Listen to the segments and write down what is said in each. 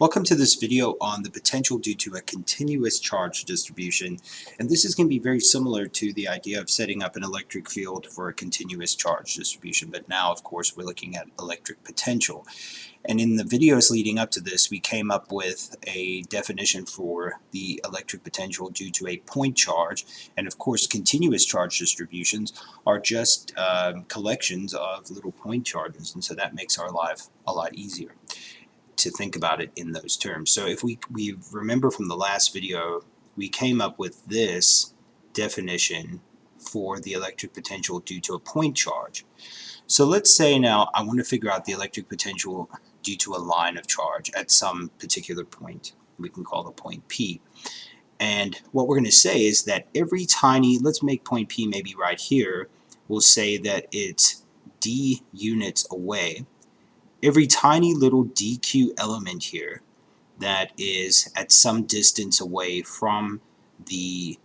Welcome to this video on the potential due to a continuous charge distribution, and this is going to be very similar to the idea of setting up an electric field for a continuous charge distribution, but now of course we're looking at electric potential. And in the videos leading up to this, we came up with a definition for the electric potential due to a point charge, and of course continuous charge distributions are just collections of little point charges, and so that makes our life a lot easier to think about it in those terms. So if we remember from the last video, we came up with this definition for the electric potential due to a point charge. So let's say now I want to figure out the electric potential due to a line of charge at some particular point. We can call the point P. And what we're going to say is that every tiny, let's make point P maybe right here, we'll say that it's d units away. Every tiny little dq element here that is at some distance away from the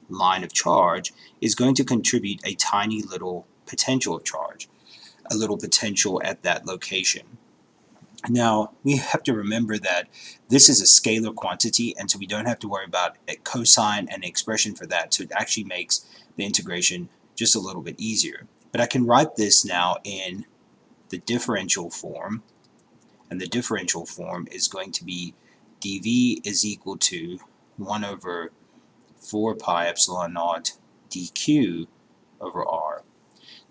line of charge is going to contribute a tiny little potential of charge, a little potential at that location. Now, we have to remember that this is a scalar quantity, and so we don't have to worry about a cosine and expression for that, so it actually makes the integration just a little bit easier. But I can write this now in the differential form, and the differential form is going to be dv is equal to 1 over 4 pi epsilon naught dq over r.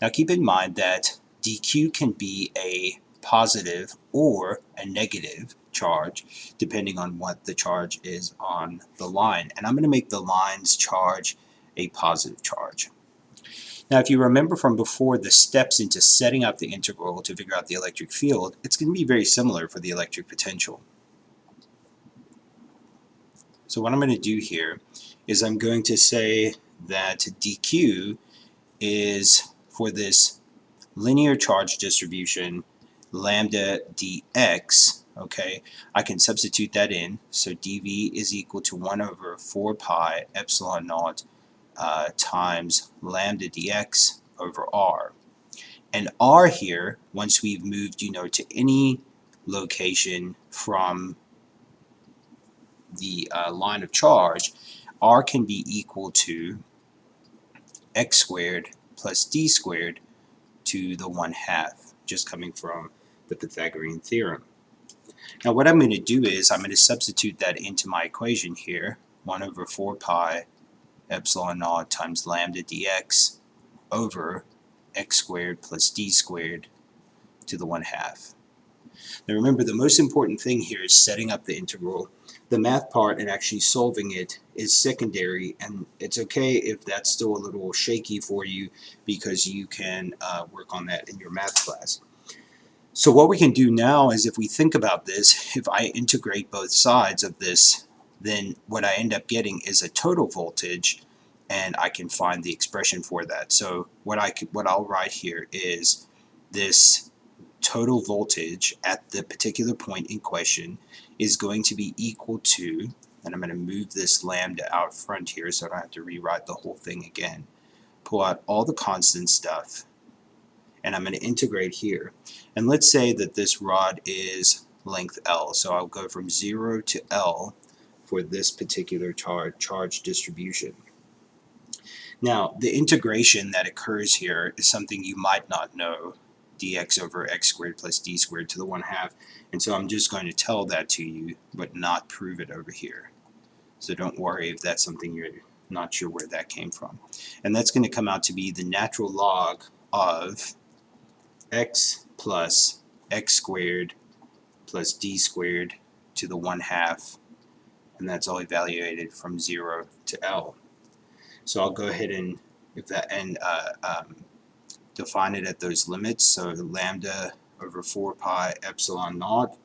Now keep in mind that dq can be a positive or a negative charge depending on what the charge is on the line, and I'm going to make the line's charge a positive charge. Now, if you remember from before the steps into setting up the integral to figure out the electric field, it's going to be very similar for the electric potential. So what I'm going to do here is I'm going to say that dq is, for this linear charge distribution, lambda dx, okay, I can substitute that in. So dv is equal to 1 over 4 pi epsilon naught times lambda dx over r. And r here, once we've moved, to any location from the line of charge, r can be equal to x squared plus d squared to the 1/2, just coming from the Pythagorean theorem. Now what I'm going to do is I'm going to substitute that into my equation here, 1 over 4 pi epsilon naught times lambda dx over x squared plus d squared to the 1/2. Now remember, the most important thing here is setting up the integral. The math part and actually solving it is secondary, and it's okay if that's still a little shaky for you, because you can work on that in your math class. So what we can do now is, if we think about this, if I integrate both sides of this, then what I end up getting is a total voltage, and I can find the expression for that. So what I'll write here is this total voltage at the particular point in question is going to be equal to, and I'm going to move this lambda out front here so I don't have to rewrite the whole thing again, pull out all the constant stuff, and I'm going to integrate here. And let's say that this rod is length L, so I'll go from 0 to L for this particular charge distribution. Now, the integration that occurs here is something you might not know, dx over x squared plus d squared to the 1/2, and so I'm just going to tell that to you but not prove it over here. So don't worry if that's something you're not sure where that came from. And that's going to come out to be the natural log of x plus x squared plus d squared to the 1/2, and that's all evaluated from 0 to L. So I'll go ahead and define it at those limits. So lambda over 4 pi epsilon naught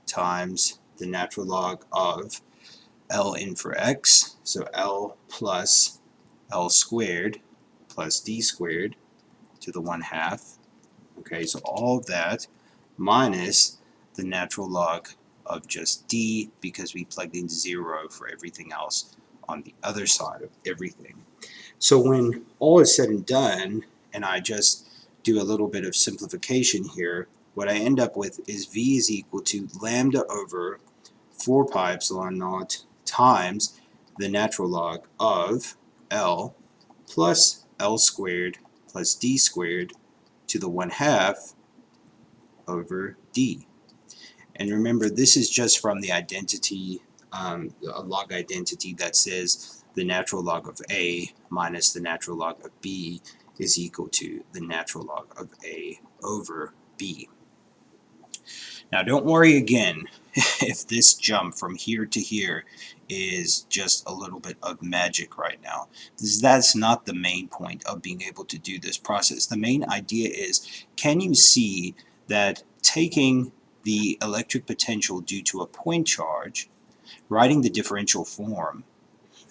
times the natural log of L in for x, so L plus L squared plus d squared to the 1/2. Okay, so all of that minus the natural log of just d, because we plugged in 0 for everything else on the other side of everything. So when all is said and done, and I just do a little bit of simplification here, what I end up with is v is equal to lambda over 4 pi epsilon naught times the natural log of L plus L squared plus D squared to the 1/2 over D. And remember, this is just from the identity, a log identity that says the natural log of A minus the natural log of B is equal to the natural log of A over B. Now don't worry again if this jump from here to here is just a little bit of magic right now. That's not the main point of being able to do this process. The main idea is, can you see that taking the electric potential due to a point charge, writing the differential form,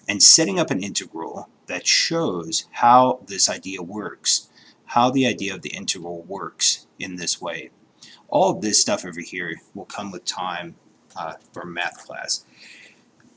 and setting up an integral that shows how this idea works, how the idea of the integral works in this way. All of this stuff over here will come with time for math class.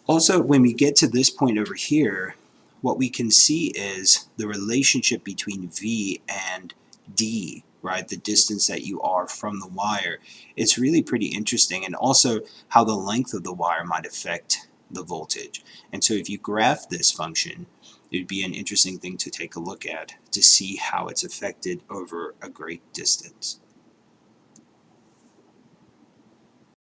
Also, when we get to this point over here, what we can see is the relationship between V and D, right? The distance that you are from the wire. It's really pretty interesting, and also how the length of the wire might affect the voltage. And so if you graph this function, it would be an interesting thing to take a look at to see how it's affected over a great distance.